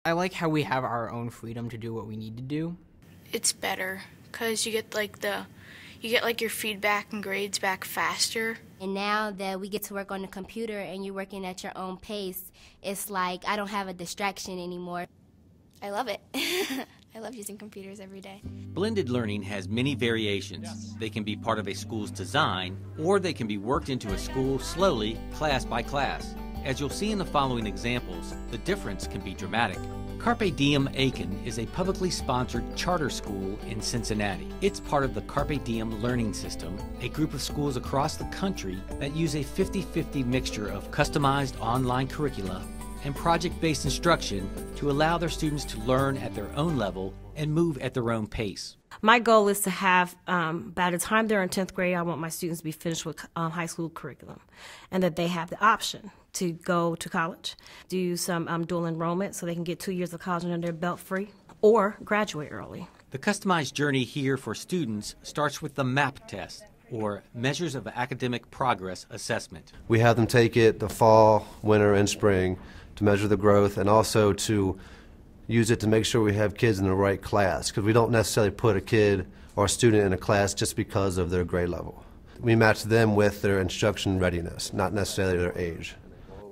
I like how we have our own freedom to do what we need to do. It's better because you get like your feedback and grades back faster. And now that we get to work on the computer and you're working at your own pace, it's like I don't have a distraction anymore. I love it. I love using computers every day. Blended learning has many variations. They can be part of a school's design, or they can be worked into a school slowly, class by class. As you'll see in the following examples, the difference can be dramatic. Carpe Diem-Alken is a publicly sponsored charter school in Cincinnati. It's part of the Carpe Diem learning system, a group of schools across the country that use a 50-50 mixture of customized online curricula and project-based instruction to allow their students to learn at their own level and move at their own pace. My goal is to have, by the time they're in 10th grade, I want my students to be finished with high school curriculum, and that they have the option to go to college, do some dual enrollment so they can get 2 years of college under their belt free, or graduate early. The customized journey here for students starts with the MAP test, or Measures of Academic Progress Assessment. We have them take it the fall, winter, and spring to measure the growth, and also to use it to make sure we have kids in the right class, because we don't necessarily put a kid or a student in a class just because of their grade level. We match them with their instruction readiness, not necessarily their age.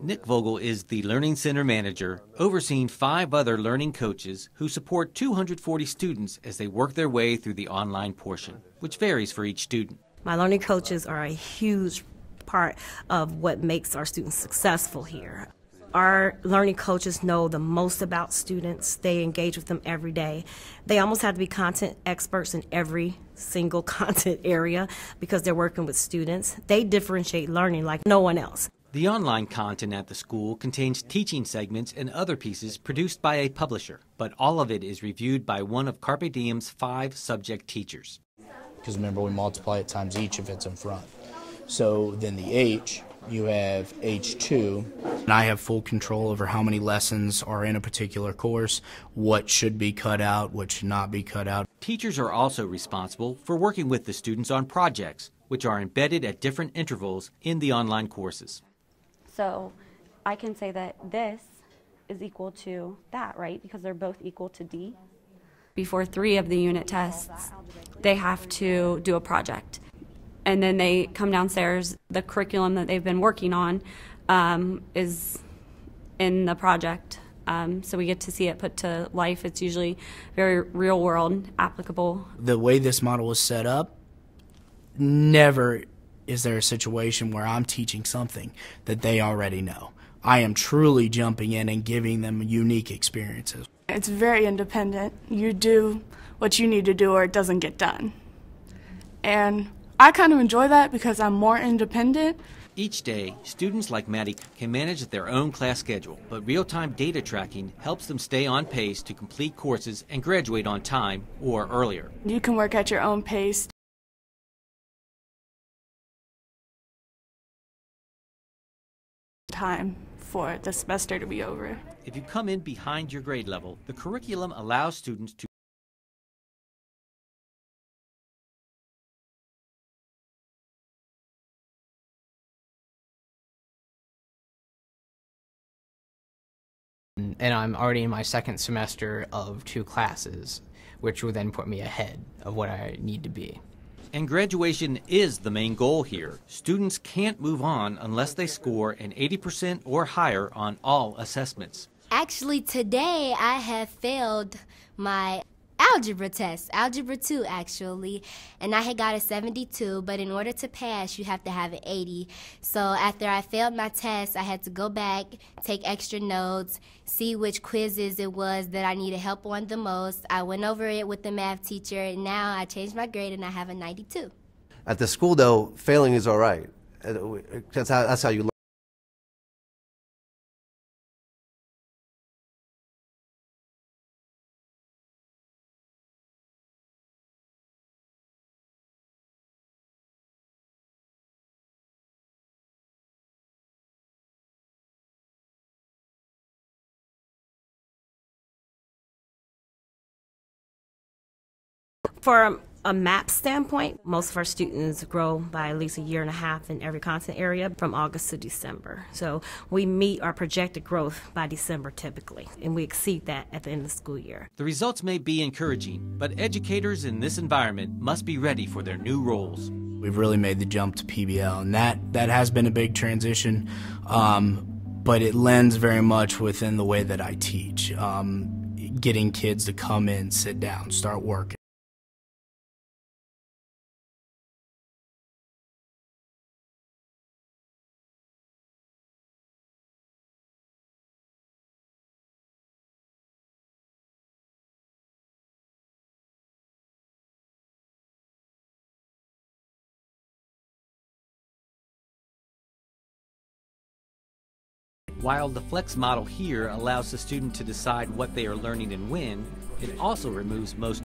Nick Vogel is the Learning Center manager, overseeing 5 other learning coaches who support 240 students as they work their way through the online portion, which varies for each student. My learning coaches are a huge part of what makes our students successful here. Our learning coaches know the most about students. They engage with them every day. They almost have to be content experts in every single content area because they're working with students. They differentiate learning like no one else. The online content at the school contains teaching segments and other pieces produced by a publisher, but all of it is reviewed by one of Carpe Diem's 5 subject teachers. Because remember, we multiply it times each if it's in front. So then the H, you have H2, and I have full control over how many lessons are in a particular course, what should be cut out, what should not be cut out. Teachers are also responsible for working with the students on projects, which are embedded at different intervals in the online courses. So I can say that this is equal to that, right? Because they're both equal to D. Before 3 of the unit tests, they have to do a project. And then they come downstairs. The curriculum that they've been working on is in the project. So we get to see it put to life. It's usually very real world, applicable. The way this model is set up, never is there a situation where I'm teaching something that they already know. I am truly jumping in and giving them unique experiences. It's very independent. You do what you need to do or it doesn't get done. And I kind of enjoy that because I'm more independent. Each day, students like Maddie can manage their own class schedule, but real-time data tracking helps them stay on pace to complete courses and graduate on time or earlier. You can work at your own pace. Time for the semester to be over. If you come in behind your grade level, the curriculum allows students to And I'm already in my 2nd semester of 2 classes, which will then put me ahead of what I need to be. And graduation is the main goal here. Students can't move on unless they score an 80% or higher on all assessments. Actually, today I have failed my algebra test, algebra 2 actually, and I had got a 72, but in order to pass you have to have an 80. So after I failed my test, I had to go back, take extra notes, see which quizzes it was that I needed help on the most. I went over it with the math teacher, and now I changed my grade and I have a 92. At the school, though, failing is all right. That's how you learn. For a map standpoint, most of our students grow by at least a year and a half in every content area from August to December. So we meet our projected growth by December typically, and we exceed that at the end of the school year. The results may be encouraging, but educators in this environment must be ready for their new roles. We've really made the jump to PBL, and that has been a big transition, but it lends very much within the way that I teach, getting kids to come in, sit down, start working. While the flex model here allows the student to decide what they are learning and when, it also removes most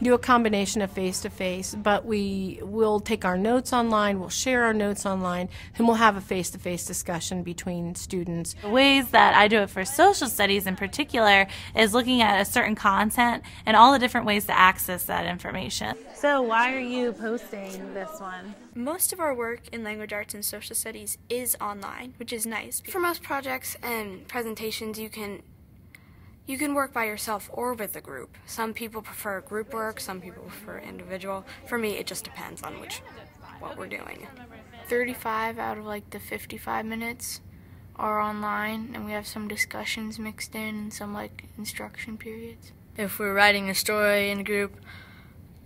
We do a combination of face-to-face, but we will take our notes online, we'll share our notes online, and we'll have a face-to-face discussion between students. The ways that I do it for social studies in particular is looking at a certain content and all the different ways to access that information. So why are you posting this one? Most of our work in language arts and social studies is online, which is nice. For most projects and presentations, you can work by yourself or with a group. Some people prefer group work, some people prefer individual. For me, it just depends on what we're doing. 35 out of like the 55 minutes are online, and we have some discussions mixed in and some like instruction periods. If we're writing a story in a group,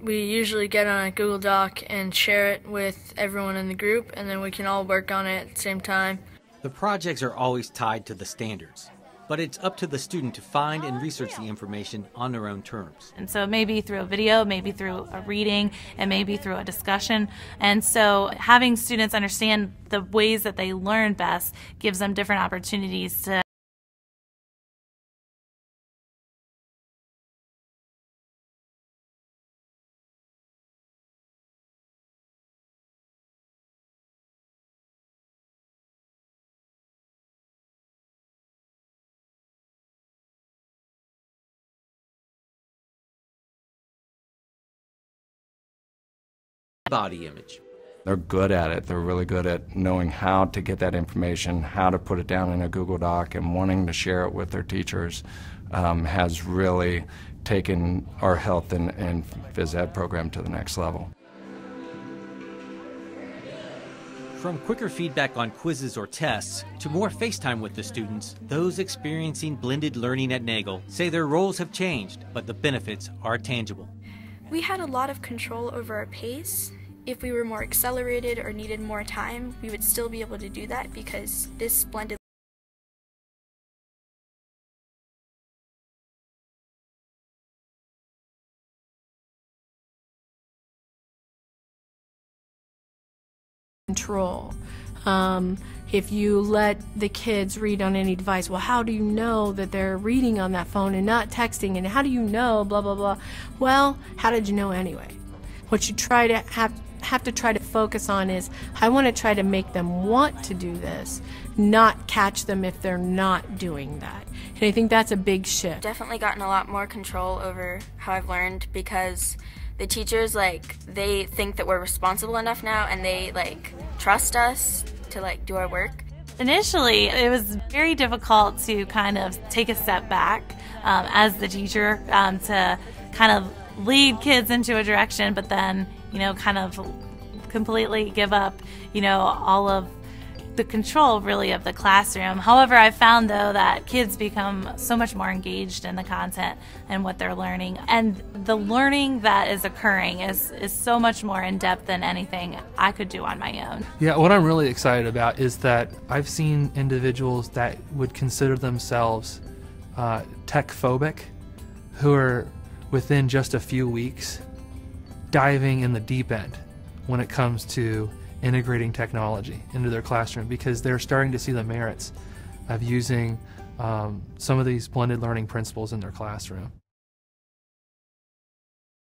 we usually get on a Google Doc and share it with everyone in the group, and then we can all work on it at the same time. The projects are always tied to the standards, but it's up to the student to find and research the information on their own terms. And so maybe through a video, maybe through a reading, and maybe through a discussion. And so having students understand the ways that they learn best gives them different opportunities to body image. They're good at it. They're really good at knowing how to get that information, how to put it down in a Google Doc, and wanting to share it with their teachers has really taken our health and phys ed program to the next level. From quicker feedback on quizzes or tests to more FaceTime with the students, those experiencing blended learning at Nagel say their roles have changed, but the benefits are tangible. We had a lot of control over our pace. If we were more accelerated or needed more time, we would still be able to do that because this blended control. If you let the kids read on any device, well, how do you know that they're reading on that phone and not texting? And how do you know, blah, blah, blah? Well, how did you know anyway? What you try to have to try to focus on is, I want to try to make them want to do this, not catch them if they're not doing that. And I think that's a big shift. Definitely gotten a lot more control over how I've learned because the teachers, they think that we're responsible enough now, and they, trust us to, do our work. Initially, it was very difficult to kind of take a step back as the teacher to kind of lead kids into a direction, but then, kind of completely give up, all of the control really of the classroom. However, I found though that kids become so much more engaged in the content and what they're learning, and the learning that is occurring is so much more in depth than anything I could do on my own. Yeah, what I'm really excited about is that I've seen individuals that would consider themselves tech phobic who are within just a few weeks diving in the deep end when it comes to integrating technology into their classroom, because they're starting to see the merits of using some of these blended learning principles in their classroom.